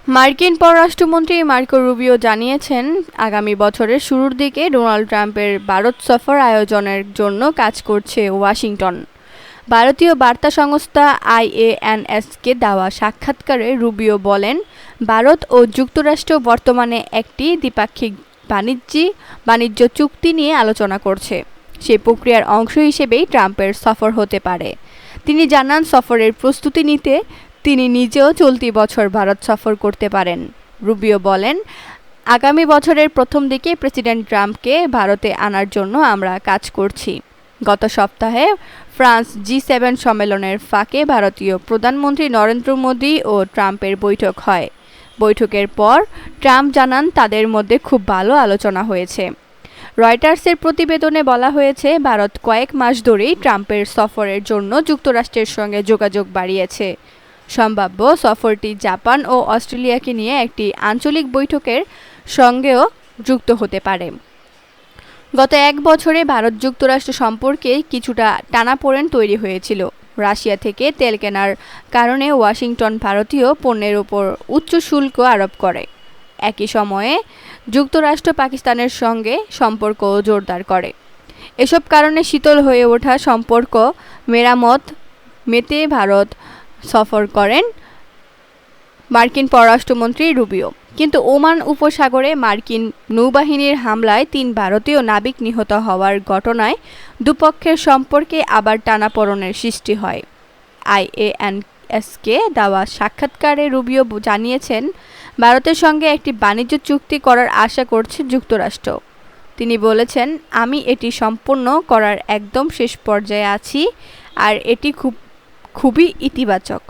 মার্কিন পররাষ্ট্রমন্ত্রী Marco Rubio জানিয়েছেন, আগামী বছরের শুরুর দিকে ডোনাল্ড ট্রাম্পের ভারত সফর আয়োজনের জন্য কাজ করছে ওয়াশিংটন। ভারতীয় বার্তা সংস্থা IANSকে দেওয়া সাক্ষাৎকারে রুবিও বলেন, ভারত ও যুক্তরাষ্ট্র বর্তমানে একটি দ্বিপাক্ষিক বাণিজ্য চুক্তি নিয়ে আলোচনা করছে। সেই প্রক্রিয়ার অংশ হিসেবেই ট্রাম্পের সফর হতে পারে। তিনি জানান, সফরের প্রস্তুতি নিতে তিনি নিজেও চলতি বছর ভারত সফর করতে পারেন। রুবিও বলেন, আগামী বছরের প্রথম দিকে প্রেসিডেন্ট ট্রাম্পকে ভারতে আনার জন্য আমরা কাজ করছি। গত সপ্তাহে ফ্রান্স G7 সম্মেলনের ফাঁকে ভারতীয় প্রধানমন্ত্রী নরেন্দ্র মোদী ও ট্রাম্পের বৈঠক হয়। বৈঠকের পর ট্রাম্প জানান, তাদের মধ্যে খুব ভালো আলোচনা হয়েছে। রয়টার্সের প্রতিবেদনে বলা হয়েছে, ভারত কয়েক মাস ধরেই ট্রাম্পের সফরের জন্য যুক্তরাষ্ট্রের সঙ্গে যোগাযোগ বাড়িয়েছে। সম্ভাব্য সফরটি জাপান ও অস্ট্রেলিয়াকে নিয়ে একটি আঞ্চলিক বৈঠকের সঙ্গেও যুক্ত হতে পারে। গত এক বছরে ভারত যুক্তরাষ্ট্র সম্পর্কে কিছুটা টানাপোড়েন তৈরি হয়েছিল। রাশিয়া থেকে তেল কেনার কারণে ওয়াশিংটন ভারতীয় পণ্যের উপর উচ্চ শুল্ক আরোপ করে। একই সময়ে যুক্তরাষ্ট্র পাকিস্তানের সঙ্গে সম্পর্কও জোরদার করে। এসব কারণে শীতল হয়ে ওঠা সম্পর্ক মেতে ভারত সফর করেন মার্কিন পররাষ্ট্রমন্ত্রী রুবিও। কিন্তু ওমান উপসাগরে মার্কিন নৌবাহিনীর হামলায় 3 ভারতীয় নাবিক নিহত হওয়ার ঘটনায় দুপক্ষের সম্পর্কে আবার টানাপোড়েনের সৃষ্টি হয়। IANSকে দেওয়া সাক্ষাৎকারে রুবিও জানিয়েছেন, ভারতের সঙ্গে একটি বাণিজ্য চুক্তি করার আশা করছে যুক্তরাষ্ট্র। তিনি বলেছেন, আমি এটি সম্পন্ন করার একদম শেষ পর্যায়ে আছি আর এটি খুবই ইতিবাচক।